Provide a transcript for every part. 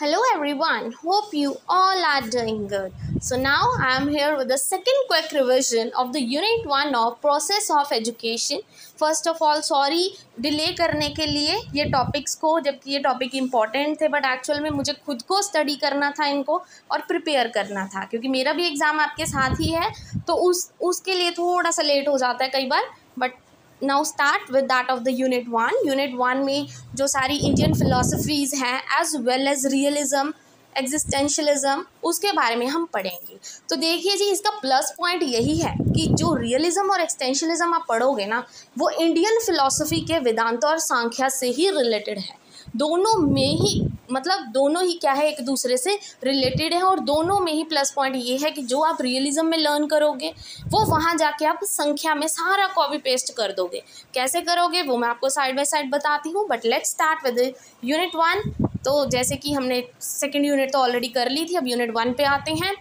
Hello everyone, hope you all are doing good. So now I am here with the second quick revision of the Unit 1 of Process of Education. First of all sorry delay करने के लिए ये topics को, जबकि ये topic important थे but actual में मुझे खुद को स्टडी करना था इनको और प्रिपेयर करना था, क्योंकि मेरा भी एग्ज़ाम आपके साथ ही है तो उसके लिए थोड़ा सा लेट हो जाता है कई बार. But now start with that of the unit one में जो सारी इंडियन फिलोसफीज़ हैं as well as realism, existentialism, उसके बारे में हम पढ़ेंगे. तो देखिए जी, इसका प्लस पॉइंट यही है कि जो रियलिज़म और एक्सटेंशलिज्म आप पढ़ोगे ना, वो इंडियन फिलोसफी के वेदांत और सांख्या से ही रिलेटेड है. दोनों में ही दोनों ही क्या है, एक दूसरे से रिलेटेड है. और दोनों में ही प्लस पॉइंट ये है कि जो आप रियलिज़म में लर्न करोगे वो वहाँ जाके आप संख्या में सारा कॉपी पेस्ट कर दोगे. कैसे करोगे वो मैं आपको साइड बाय साइड बताती हूँ. But let's start with unit 1. तो जैसे कि हमने सेकेंड यूनिट तो ऑलरेडी कर ली थी, अब यूनिट 1 पे आते हैं.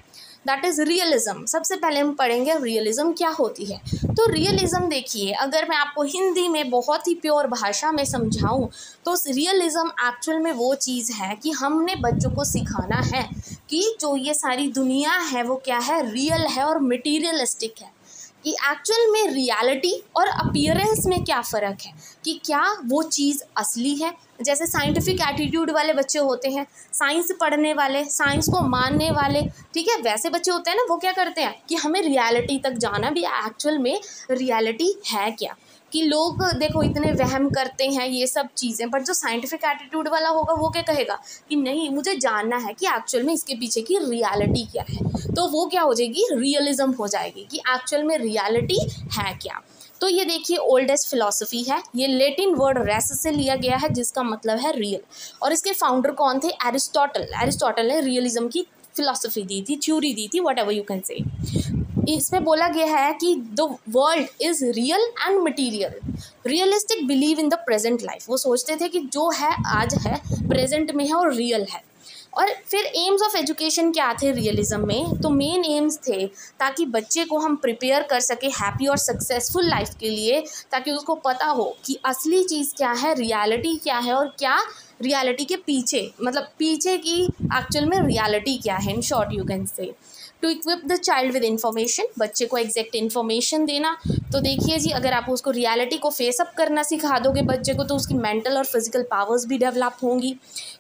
That is realism. सबसे पहले हम पढ़ेंगे रियलिज़म क्या होती है. तो रियलिज़म देखिए, अगर मैं आपको हिंदी में बहुत ही प्योर भाषा में समझाऊं तो रियलिज़म एक्चुअल में वो चीज़ है कि हमने बच्चों को सिखाना है कि जो ये सारी दुनिया है वो क्या है, रियल है और मटीरियलिस्टिक है. कि एक्चुअल में रियलिटी और अपीयरेंस में क्या फ़र्क है, कि क्या वो चीज़ असली है. जैसे साइंटिफिक एटीट्यूड वाले बच्चे होते हैं, साइंस पढ़ने वाले, साइंस को मानने वाले, ठीक है, वैसे बच्चे होते हैं ना, वो क्या करते हैं कि हमें रियलिटी तक जाना भी, एक्चुअल में रियलिटी है क्या. कि लोग देखो इतने वहम करते हैं ये सब चीज़ें, बट जो साइंटिफिक एटीट्यूड वाला होगा वो क्या कहेगा कि नहीं, मुझे जानना है कि एक्चुअल में इसके पीछे की रियलिटी क्या है. तो वो क्या हो जाएगी, रियलिज़म हो जाएगी कि एक्चुअल में रियलिटी है क्या. तो ये देखिए ओल्डेस्ट फिलॉसफी है, ये लेटिन वर्ड रेस से लिया गया है जिसका मतलब है रियल. और इसके फाउंडर कौन थे, एरिस्टोटल ने रियलिज़म की फिलॉसफी दी थी, थ्योरी दी थी, वट एवर यू कैन से. इसमें बोला गया है कि the world is real and material. Realistic believe in the present life. वो सोचते थे कि जो है आज है, प्रेजेंट में है और रियल है. और फिर एम्स ऑफ एजुकेशन क्या थे रियलिज़म में, तो मेन एम्स थे ताकि बच्चे को हम प्रिपेयर कर सके हैप्पी और सक्सेसफुल लाइफ के लिए, ताकि उसको पता हो कि असली चीज़ क्या है, रियलिटी क्या है और क्या रियलिटी के पीछे, पीछे की एक्चुअल में रियलिटी क्या है. In short you can say to equip the child with information. बच्चे को एग्जैक्ट इन्फॉर्मेशन देना. तो देखिए जी, अगर आप उसको रियलिटी को फेसअप करना सिखा दोगे बच्चे को, तो उसकी मेंटल और फिजिकल पावर्स भी डेवलप होंगी.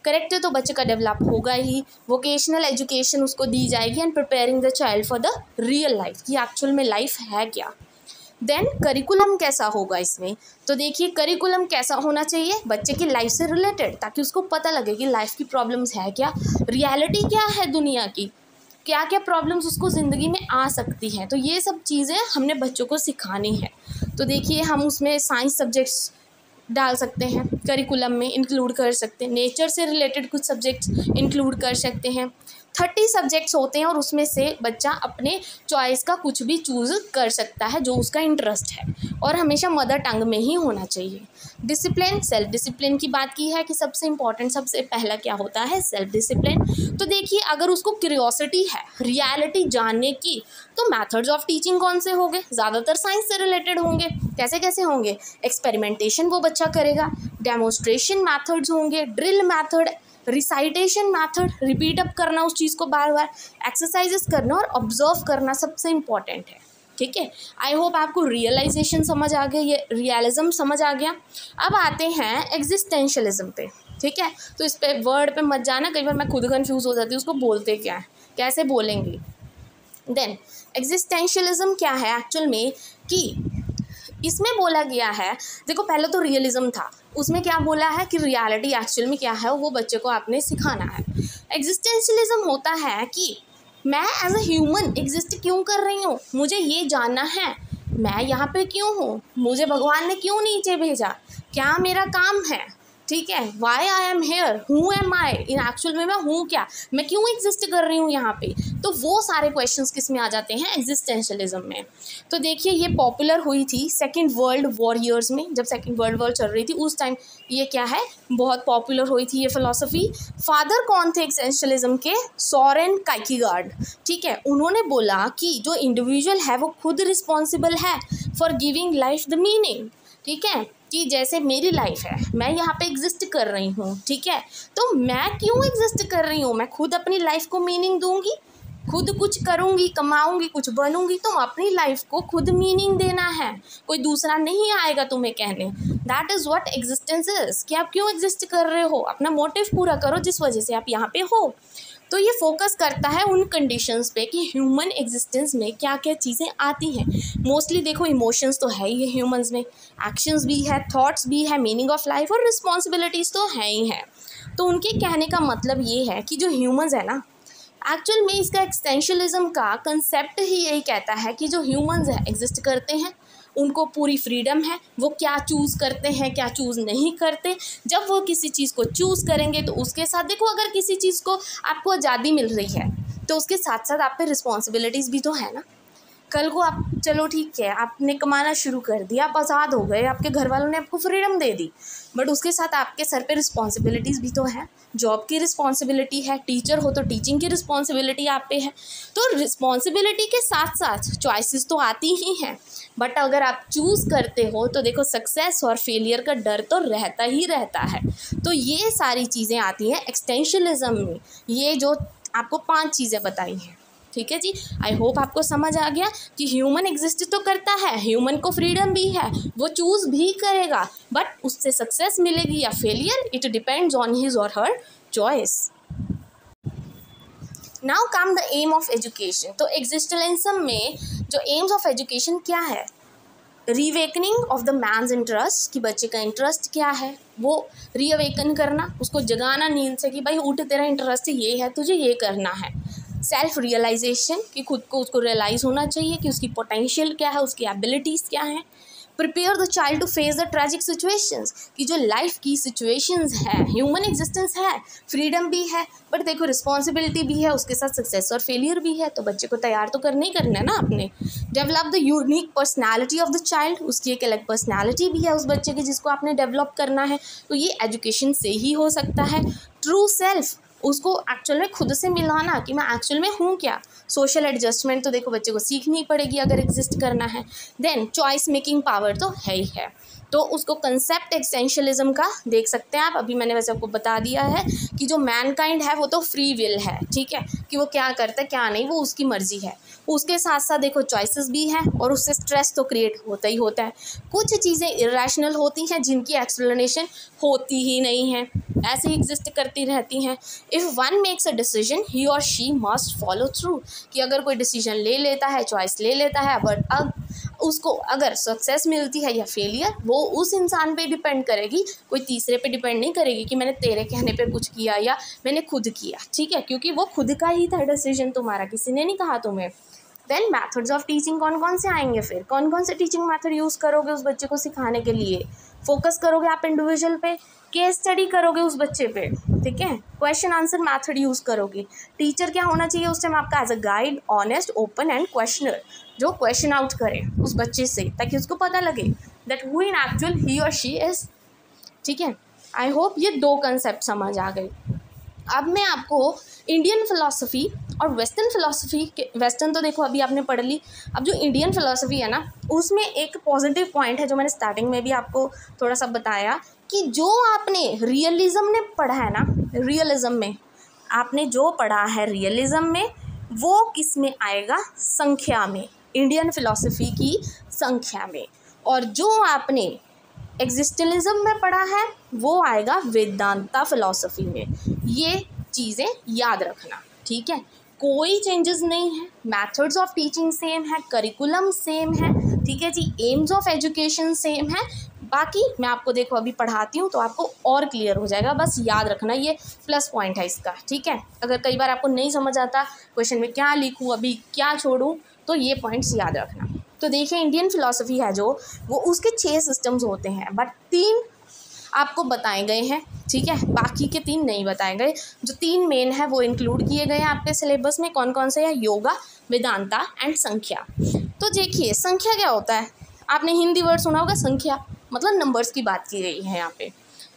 करेक्ट है, तो बच्चे का डेवलप होगा ही. वोकेशनल एजुकेशन उसको दी जाएगी and preparing the child for the real life, कि एक्चुअल में लाइफ है क्या. देन करिकुलम कैसा होगा इसमें, तो देखिए करिकुलम कैसा होना चाहिए, बच्चे की लाइफ से रिलेटेड, ताकि उसको पता लगे कि लाइफ की प्रॉब्लम्स है क्या, रियलिटी क्या है दुनिया की, क्या क्या प्रॉब्लम्स उसको ज़िंदगी में आ सकती हैं. तो ये सब चीज़ें हमने बच्चों को सिखानी है. तो देखिए हम उसमें साइंस सब्जेक्ट्स डाल सकते हैं, करिकुलम में इंक्लूड कर सकते हैं, नेचर से रिलेटेड कुछ सब्जेक्ट्स इंक्लूड कर सकते हैं. 30 सब्जेक्ट्स होते हैं और उसमें से बच्चा अपने चॉइस का कुछ भी चूज़ कर सकता है जो उसका इंटरेस्ट है, और हमेशा मदर टंग में ही होना चाहिए. डिसिप्लिन, सेल्फ डिसिप्लिन की बात की है कि सबसे इम्पॉर्टेंट, सबसे पहला क्या होता है, सेल्फ डिसिप्लिन. तो देखिए अगर उसको क्यूरियोसिटी है रियलिटी जानने की, तो मेथड्स ऑफ टीचिंग कौन से होंगे, ज़्यादातर साइंस से रिलेटेड होंगे. कैसे कैसे होंगे, एक्सपेरिमेंटेशन वो बच्चा करेगा, डेमोन्स्ट्रेशन मैथड्स होंगे, drill method, recitation method, repeat up करना उस चीज़ को बार बार, एक्सरसाइजेस करना और ऑब्जर्व करना सबसे इम्पॉर्टेंट है. ठीक है, आई होप आपको रियलाइजेशन समझ आ गया, ये रियलिज़म समझ आ गया. अब आते हैं एग्जिस्टेंशलिज्म पे. ठीक है, तो इस पे वर्ड पे मत जाना, कई बार मैं खुद कंफ्यूज हो जाती हूँ उसको बोलते क्या है, कैसे बोलेंगे. देन एग्जिस्टेंशलिज्म क्या है एक्चुअल में, कि इसमें बोला गया है, देखो पहले तो रियलिज़म था, उसमें क्या बोला है कि रियलिटी एक्चुअल में क्या है वो बच्चे को आपने सिखाना है. एग्जिस्टेंशलिज्म होता है कि मैं एज अ ह्यूमन एग्जिस्ट क्यों कर रही हूँ, मुझे ये जानना है मैं यहाँ पे क्यों हूँ, मुझे भगवान ने क्यों नीचे भेजा, क्या मेरा काम है. ठीक है, why I am here, who am I, in actual में मैं हूँ क्या, मैं क्यों एग्जिस्ट कर रही हूँ यहाँ पे. तो वो सारे क्वेश्चंस किस में आ जाते हैं, एग्जिस्टेंशलिज्म में. तो देखिए ये पॉपुलर हुई थी सेकेंड वर्ल्ड वॉर ईयर्स में, जब सेकेंड वर्ल्ड वॉर चल रही थी उस टाइम ये क्या है, बहुत पॉपुलर हुई थी ये फिलॉसफी. फादर कौन थे एग्जिस्टेंशलिज्म के, सोरेन काइकीगार्ड. ठीक है, उन्होंने बोला कि जो इंडिविजुअल है वो खुद रिस्पॉन्सिबल है for giving life the meaning. ठीक है, कि जैसे मेरी लाइफ है, मैं यहाँ पे एग्जिस्ट कर रही हूँ, ठीक है, तो मैं क्यों एग्जिस्ट कर रही हूँ, मैं खुद अपनी लाइफ को मीनिंग दूंगी, खुद कुछ करूँगी, कमाऊँगी, कुछ बनूँगी, तो अपनी लाइफ को खुद मीनिंग देना है, कोई दूसरा नहीं आएगा तुम्हें कहने। That is what existence is, कि आप क्यों एग्जिस्ट कर रहे हो, अपना मोटिव पूरा करो जिस वजह से आप यहाँ पे हो। तो ये फोकस करता है उन कंडीशंस पे कि ह्यूमन एग्जिस्टेंस में क्या क्या चीज़ें आती हैं। मोस्टली देखो इमोशंस तो है ही ह्यूमंस में, एक्शंस भी है, थॉट्स भी है, मीनिंग ऑफ लाइफ और रिस्पॉन्सिबिलिटीज़ तो है ही है। तो उनके कहने का मतलब ये है कि जो ह्यूमंस है ना, एक्चुअल में इसका एक्सटेंशलिज्म का कंसेप्ट ही यही कहता है कि जो ह्यूमंस है एग्जिस्ट करते हैं, उनको पूरी फ्रीडम है, वो क्या चूज़ करते हैं क्या चूज़ नहीं करते। जब वो किसी चीज़ को चूज़ करेंगे तो उसके साथ देखो, अगर किसी चीज़ को आपको आज़ादी मिल रही है तो उसके साथ साथ आप पे रिस्पॉन्सिबिलिटीज़ भी तो है ना। कल को आप, चलो ठीक है, आपने कमाना शुरू कर दिया, आप आज़ाद हो गए, आपके घर वालों ने आपको फ्रीडम दे दी, बट उसके साथ आपके सर पे रिस्पॉन्सिबिलिटीज़ भी तो हैं। जॉब की रिस्पॉन्सिबिलिटी है, टीचर हो तो टीचिंग की रिस्पॉन्सिबिलिटी आप पे है। तो रिस्पॉन्सिबिलिटी के साथ साथ चॉइसेस तो आती ही हैं, बट अगर आप चूज़ करते हो तो देखो सक्सेस और फेलियर का डर तो रहता ही रहता है। तो ये सारी चीज़ें आती हैं एक्सटेंशलिज्म में, ये जो आपको 5 चीज़ें बताई हैं, ठीक है जी। आई होप आपको समझ आ गया कि ह्यूमन एग्जिस्ट तो करता है, ह्यूमन को फ्रीडम भी है, वो चूज़ भी करेगा, बट उससे सक्सेस मिलेगी या failure, it depends on his और her choice. Now come the aim of education. तो एग्जिस्टेंशियलिज्म में जो एम्स ऑफ एजुकेशन क्या है, reawakening of the man's interest, कि बच्चे का इंटरेस्ट क्या है, वो रीअवेकन करना, उसको जगाना नींद से कि भाई उठ, तेरा इंटरेस्ट ये है, तुझे ये करना है। सेल्फ रियलाइजेशन, कि खुद को उसको रियलाइज़ होना चाहिए कि उसकी पोटेंशियल क्या है, उसकी एबिलिटीज़ क्या हैं। Prepare the child to face the tragic situations, कि जो लाइफ की सिचुएशंस है, ह्यूमन एग्जिस्टेंस है, फ्रीडम भी है, बट देखो रिस्पॉन्सिबिलिटी भी है, उसके साथ सक्सेस और फेलियर भी है, तो बच्चे को तैयार तो करना ही करना है ना आपने। Develop the unique personality of the child, उसकी एक अलग पर्सनैलिटी भी है उस बच्चे की जिसको आपने डेवलप करना है, तो ये एजुकेशन से ही हो सकता है। ट्रू सेल्फ, उसको एक्चुअल में खुद से मिलाना कि मैं एक्चुअल में हूँ क्या। सोशल एडजस्टमेंट तो देखो बच्चे को सीखनी पड़ेगी अगर एग्जिस्ट करना है। देन चॉइस मेकिंग पावर तो है ही है, तो उसको कंसेप्ट एक्सटेंशलिज्म का देख सकते हैं आप। अभी मैंने वैसे आपको बता दिया है कि जो मैनकाइंड है वो तो फ्री विल है, ठीक है, कि वो क्या करता है क्या नहीं वो उसकी मर्जी है। उसके साथ साथ देखो चॉइसेस भी हैं और उससे स्ट्रेस तो क्रिएट होता ही होता है। कुछ चीज़ें इरेशनल होती हैं जिनकी एक्सप्लेनेशन होती ही नहीं है, ऐसे ही एग्जिस्ट करती रहती हैं। If one makes a decision he और शी मस्ट फॉलो थ्रू, कि अगर कोई डिसीजन ले लेता है, चॉइस ले लेता है, बट अब उसको अगर सक्सेस मिलती है या फेलियर वो उस इंसान पे डिपेंड करेगी, कोई तीसरे पे डिपेंड नहीं करेगी कि मैंने तेरे कहने पे कुछ किया या मैंने खुद किया, ठीक है, क्योंकि वो खुद का ही था डिसीजन, तुम्हारा किसी ने नहीं कहा तुम्हें। देन मेथड्स ऑफ टीचिंग कौन कौन से आएंगे, फिर कौन कौन से टीचिंग मेथड यूज़ करोगे उस बच्चे को सिखाने के लिए। फोकस करोगे आप इंडिविजुअल पे, केस स्टडी करोगे उस बच्चे पे, ठीक है, क्वेश्चन आंसर मेथड यूज़ करोगे। टीचर क्या होना चाहिए उस टाइम आपका, as a guide, honest, open and questioner, जो क्वेश्चन आउट करे उस बच्चे से ताकि उसको पता लगे that who in actual he और शी इज़, ठीक है। आई होप ये 2 कंसेप्ट समझ आ गए। अब मैं आपको इंडियन फ़िलासफ़ी और वेस्टर्न फ़िलासफ़ी के, वेस्टर्न तो देखो अभी आपने पढ़ ली, अब जो इंडियन फ़िलासफ़ी है ना उसमें एक पॉजिटिव पॉइंट है जो मैंने स्टार्टिंग में भी आपको थोड़ा सा बताया कि जो आपने रियलिज़म ने पढ़ा है ना, रियलिज़म में आपने जो पढ़ा है रियलिज़म में वो किस में आएगा, संख्या में, इंडियन फ़िलासफ़ी की संख्या में। और जो आपने एग्जिस्टेंशलिज्म में पढ़ा है वो आएगा वेदांता फ़िलासफ़ी में। ये चीज़ें याद रखना, ठीक है, कोई चेंजेस नहीं है, मेथड्स ऑफ टीचिंग सेम है, करिकुलम सेम है, ठीक है जी, एम्स ऑफ एजुकेशन सेम है। बाकी मैं आपको देखो अभी पढ़ाती हूँ तो आपको और क्लियर हो जाएगा, बस याद रखना, ये प्लस पॉइंट है इसका, ठीक है। अगर कई बार आपको नहीं समझ आता क्वेश्चन में क्या लिखूँ अभी क्या छोड़ूँ, तो ये पॉइंट्स याद रखना। तो देखिए इंडियन फ़िलासफ़ी है जो, वो उसके 6 सिस्टम्स होते हैं, बट 3 आपको बताए गए हैं, ठीक है, बाकी के 3 नहीं बताए गए। जो 3 मेन है वो इंक्लूड किए गए हैं आपके सिलेबस में, कौन कौन से है, योगा, वेदांता एंड संख्या। तो देखिए संख्या क्या होता है, आपने हिंदी वर्ड सुना होगा, संख्या मतलब नंबर्स की बात की गई है यहाँ पे,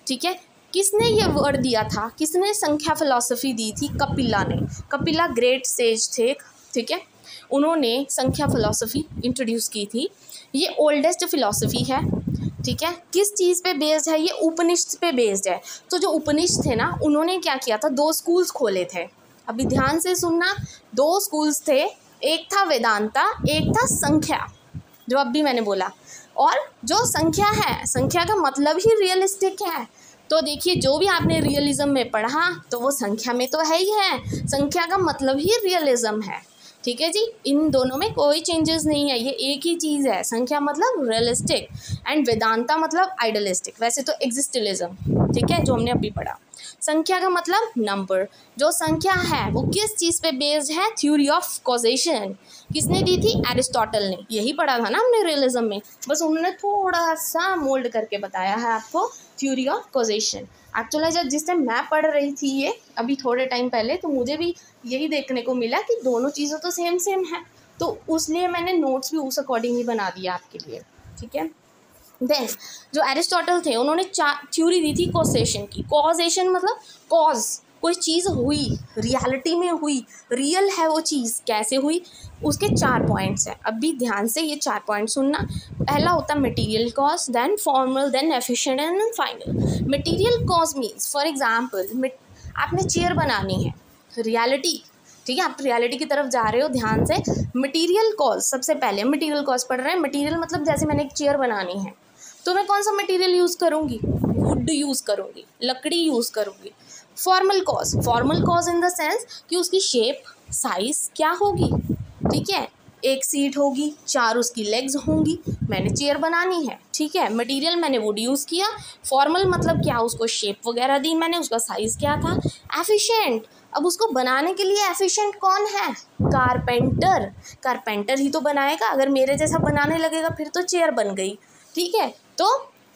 ठीक है। किसने ये वर्ड दिया था, किसने संख्या फ़िलासफ़ी दी थी, कपिला ने। कपिला ग्रेट सेज थे, ठीक है, उन्होंने संख्या फ़िलासफ़ी इंट्रोड्यूस की थी। ये ओल्डेस्ट फ़िलासफ़ी है, ठीक है, किस चीज़ पे बेस्ड है ये? उपनिषद पे बेस्ड है। तो जो उपनिषद थे ना, उन्होंने क्या किया था, 2 स्कूल्स खोले थे। अभी ध्यान से सुनना, 2 स्कूल्स थे, एक था वेदांता, एक था संख्या, जो अब भी मैंने बोला। और जो संख्या है, संख्या का मतलब ही रियलिस्टिक है। तो देखिए, जो भी आपने रियलिज्म में पढ़ा तो वो संख्या में तो है ही है, संख्या का मतलब ही रियलिज्म है। ठीक है जी, इन दोनों में कोई चेंजेस नहीं है, ये एक ही चीज़ है। संख्या मतलब रियलिस्टिक एंड वेदांता मतलब आइडियलिस्टिक, वैसे तो एग्जिस्टलिज्म, ठीक है, जो हमने अभी पढ़ा। संख्या का मतलब नंबर। जो संख्या है वो किस चीज़ पे बेस्ड है? Theory of causation. किसने दी थी? एरिस्टोटल ने। यही पढ़ा था ना हमने रियलिज्म में, बस उन्होंने थोड़ा सा मोल्ड करके बताया है आपको थ्योरी ऑफ कॉजेशन। एक्चुअली जब जिस टाइम मैं पढ़ रही थी ये अभी थोड़े टाइम पहले, तो मुझे भी यही देखने को मिला कि दोनों चीज़ें तो सेम सेम है, तो उसलिए मैंने नोट्स भी उस अकॉर्डिंग ही बना दिया आपके लिए। ठीक है, देन जो एरिस्टोटल थे उन्होंने थ्योरी दी थी कॉजेशन की। कॉजेशन मतलब कॉज, कोई चीज़ हुई, रियलिटी में हुई, रियल है वो चीज़, कैसे हुई, उसके 4 पॉइंट्स हैं। अब भी ध्यान से ये 4 पॉइंट सुनना। पहला होता है material cause, then formal, then efficient and final. Material cause means for example आपने चेयर बनानी है, रियलिटी, ठीक है, आप रियलिटी की तरफ जा रहे हो, ध्यान से। मटेरियल कॉज, सबसे पहले मटेरियल कॉज पढ़ रहे हैं। मटेरियल मतलब जैसे मैंने एक चेयर बनानी है तो मैं कौन सा मटेरियल यूज़ करूँगी? वुड यूज़ करूँगी, लकड़ी यूज़ करूँगी। Formal cause, formal cause in the sense कि उसकी शेप, साइज़ क्या होगी, ठीक है, एक सीट होगी, 4 उसकी लेग्स होंगी, मैंने चेयर बनानी है, ठीक है, मटेरियल मैंने वुड यूज़ किया। फॉर्मल मतलब क्या, उसको शेप वगैरह दी मैंने, उसका साइज़ क्या था। एफिशिएंट, अब उसको बनाने के लिए एफिशिएंट कौन है? कारपेंटर। कारपेंटर ही तो बनाएगा, अगर मेरे जैसा बनाने लगेगा फिर तो चेयर बन गई, ठीक है, तो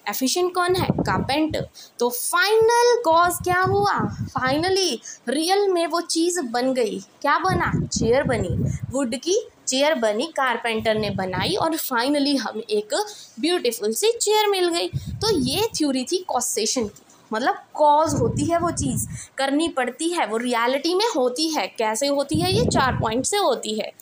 एफिशिएंट कौन है? कारपेंटर। तो फाइनल कॉज क्या हुआ? फाइनली रियल में वो चीज़ बन गई, क्या बना? चेयर बनी, वुड की चेयर बनी, कारपेंटर ने बनाई और फाइनली हमें एक ब्यूटीफुल सी चेयर मिल गई। तो ये थ्योरी थी कॉजेशन की, मतलब कॉज होती है वो चीज़, करनी पड़ती है, वो रियलिटी में होती है। कैसे होती है? ये 4 पॉइंट से होती है।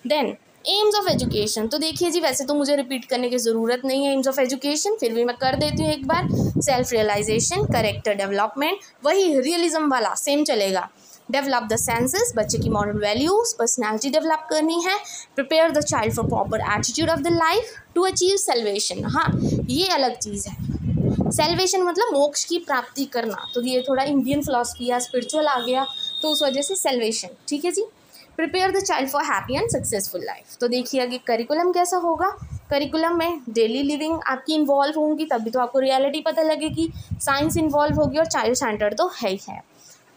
देन एम्स ऑफ एजुकेशन, तो देखिए जी, वैसे तो मुझे रिपीट करने की ज़रूरत नहीं है एम्स ऑफ एजुकेशन, फिर भी मैं कर देती हूँ एक बार। सेल्फ रियलाइजेशन, कैरेक्टर डेवलपमेंट, वही रियलिज्म वाला सेम चलेगा। डेवलप द सेंसेस, बच्चे की मॉरल वैल्यूज, पर्सनैलिटी डेवलप करनी है। Prepare the child for proper attitude of the life to achieve salvation. हाँ, ये अलग चीज़ है। सेल्वेशन मतलब मोक्ष की प्राप्ति करना, तो ये थोड़ा इंडियन फिलॉसफी या स्पिरिचुअल आ गया, तो उस वजह से सेल्वेशन, ठीक है जी। Prepare the child for happy and successful life, तो देखिए आगे करिकुलम कैसा होगा। करिकुलम में डेली लिविंग आपकी इन्वॉल्व होंगी, तभी तो आपको रियलिटी पता लगेगी। साइंस इन्वॉल्व होगी और चाइल्ड सेंटर तो है ही है।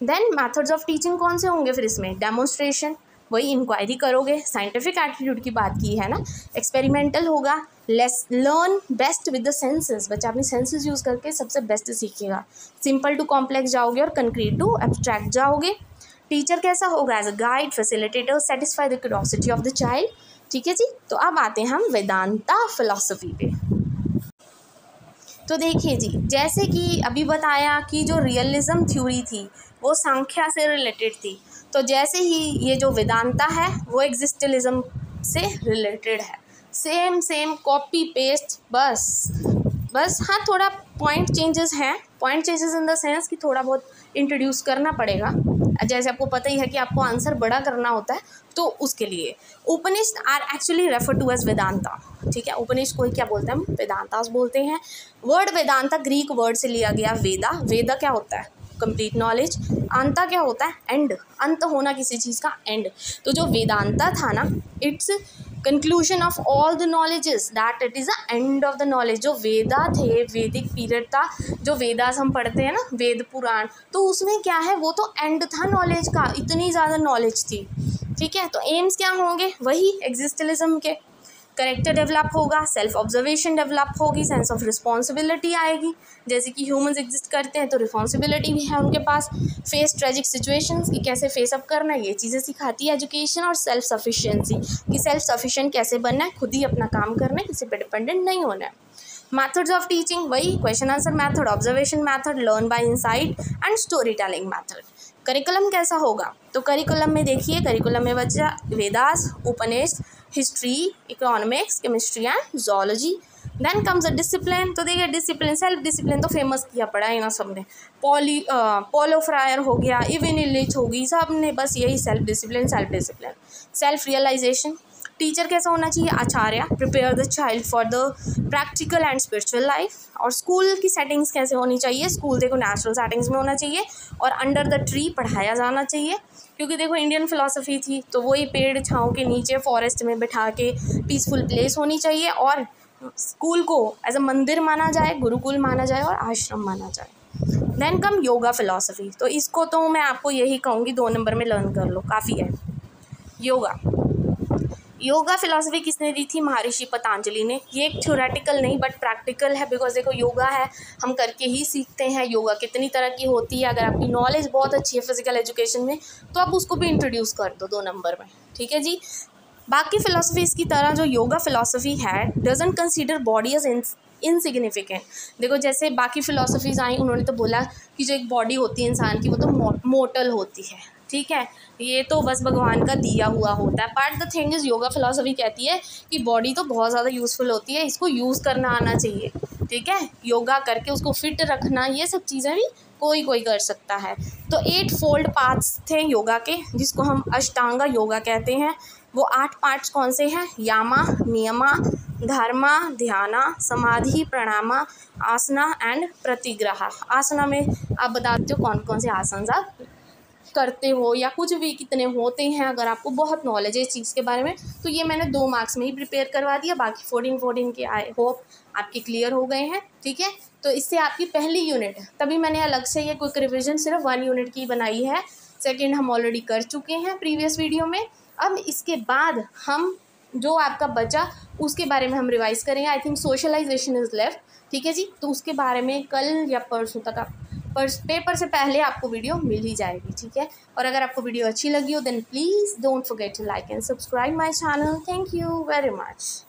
देन मेथड्स ऑफ टीचिंग कौन से होंगे फिर इसमें? डेमोन्स्ट्रेशन, वही इंक्वायरी करोगे, साइंटिफिक एटीट्यूड की बात की है ना। एक्सपेरिमेंटल होगा, learn best with the senses, बच्चा अपनी सेंसेस यूज़ करके सबसे बेस्ट सीखेगा। सिंपल टू कॉम्प्लेक्स जाओगे और कंक्रीट टू एब्स्ट्रैक्ट जाओगे। टीचर कैसा होगा? As a guide, facilitator, satisfy the curiosity of the child, ठीक है जी। तो अब आते हैं हम वेदांता फिलॉसफी पे। तो देखिए जी, जैसे कि अभी बताया कि जो रियलिज्म थ्योरी थी वो सांख्या से रिलेटेड थी, तो जैसे ही ये जो वेदांता है वो एग्जिस्टलिज्म से रिलेटेड है। सेम कॉपी पेस्ट, बस हाँ, थोड़ा पॉइंट चेंजेस हैं। Point changes in the sense कि थोड़ा बहुत इंट्रोड्यूस करना पड़ेगा, जैसे आपको पता ही है कि आपको आंसर बड़ा करना होता है, तो उसके लिए Upanishad are actually refer to as Vedanta, ठीक है। उपनिषद को क्या बोलते हैं हम? वेदांतास बोलते हैं। वर्ड वेदांता ग्रीक वर्ड से लिया गया। वेदा क्या होता है? Complete knowledge. अंता क्या होता है? एंड, अंत होना किसी चीज़ का, एंड। तो जो वेदांता था ना, it's conclusion of all the knowledges, that it is the end of the knowledge. जो वेदा थे, वैदिक पीरियड था, जो वेदास हम पढ़ते हैं ना, वेद पुराण, तो उसमें क्या है, वो तो एंड था नॉलेज का, इतनी ज़्यादा नॉलेज थी, ठीक है। तो एम्स क्या होंगे? वही एग्जिस्टलिज्म के। करेक्टर डेवलप होगा, सेल्फ ऑब्जर्वेशन डेवलप होगी, सेंस ऑफ रिस्पॉन्सिबिलिटी आएगी, जैसे कि ह्यूमंस एग्जिस्ट करते हैं तो रिस्पॉन्सिबिलिटी भी है उनके पास। फेस ट्रेजिक सिचुएशंस की कैसे फेस अप करना है, ये चीज़ें सिखाती है एजुकेशन। और सेल्फ सफिशिएंसी कि सेल्फ सफिशिएंट कैसे बनना है, खुद ही अपना काम करना है, किसी पे डिपेंडेंट नहीं होना है। मेथड्स ऑफ टीचिंग, वही question answer method, observation method, learn by insight and story telling method. Curriculum कैसा होगा? तो करिकुलम में देखिए, करिकुलम में बच्चा Vedas, Upanishad, history, economics, chemistry and zoology, then comes a discipline. तो देखिए डिसिप्लिन, सेल्फ डिसिप्लिन तो फेमस किया पड़ा है ना सबने, पोलो फ्रायर हो गया, इवन इलिच होगी, सब ने बस यही self discipline. Self realization, teacher कैसा होना चाहिए, आचार्य, prepare the child for the practical and spiritual life. और स्कूल की सेटिंग्स कैसे होनी चाहिए, स्कूल देखो नेचुरल सेटिंग्स में होना चाहिए और अंडर द ट्री पढ़ाया जाना चाहिए, क्योंकि देखो इंडियन फिलॉसफी थी तो वही पेड़ छाँव के नीचे फॉरेस्ट में बैठा के पीसफुल प्लेस होनी चाहिए, और स्कूल को एज अ मंदिर माना जाए, गुरुकुल माना जाए और आश्रम माना जाए। Then come yoga philosophy. तो इसको तो मैं आपको यही कहूँगी 2 नंबर में लर्न कर लो, काफ़ी है। योगा फिलॉसफी किसने दी थी, महर्षि पतंजलि ने। ये एक थ्योरेटिकल नहीं बट प्रैक्टिकल है, बिकॉज देखो योगा है हम करके ही सीखते हैं। योगा कितनी तरह की होती है, अगर आपकी नॉलेज बहुत अच्छी है फिजिकल एजुकेशन में तो आप उसको भी इंट्रोड्यूस कर दो 2 नंबर में, ठीक है जी। बाकी फिलॉसफीज़ की तरह जो योगा फिलॉसफी है doesn't consider body as insignificant. देखो जैसे बाकी फिलॉसफीज़ आई उन्होंने तो बोला कि जो एक बॉडी होती है इंसान की वो तो मोर्टल होती है, ठीक है, ये तो बस भगवान का दिया हुआ होता है। But the thing is yoga philosophy कहती है कि बॉडी तो बहुत ज़्यादा यूज़फुल होती है, इसको यूज़ करना आना चाहिए, ठीक है। योगा करके उसको फिट रखना, ये सब चीज़ें भी कोई कर सकता है। तो 8 फोल्ड पार्ट्स थे योगा के, जिसको हम अष्टांगा योगा कहते हैं। वो 8 पार्ट्स कौन से हैं, यामा, नियमा, धर्मा, ध्याना, समाधि, प्रणामा, आसना एंड प्रतिग्रह। आसना में आप बताते हो कौन कौन से आसन आप करते हो या कुछ भी कितने होते हैं, अगर आपको बहुत नॉलेज है इस चीज़ के बारे में तो ये मैंने 2 मार्क्स में ही प्रिपेयर करवा दिया। बाकी 14 के आई होप आपके क्लियर हो गए हैं, ठीक है। तो इससे आपकी पहली यूनिट है, तभी मैंने अलग से ये क्विक रिविजन सिर्फ 1 यूनिट की बनाई है। सेकेंड हम ऑलरेडी कर चुके हैं प्रीवियस वीडियो में। अब इसके बाद हम जो आपका बचा उसके बारे में हम रिवाइज़ करेंगे। I think socialization is left, ठीक है जी। तो उसके बारे में कल या परसों तक पेपर से पहले आपको वीडियो मिल ही जाएगी, ठीक है। और अगर आपको वीडियो अच्छी लगी हो then please don't forget to like and subscribe my channel. Thank you very much.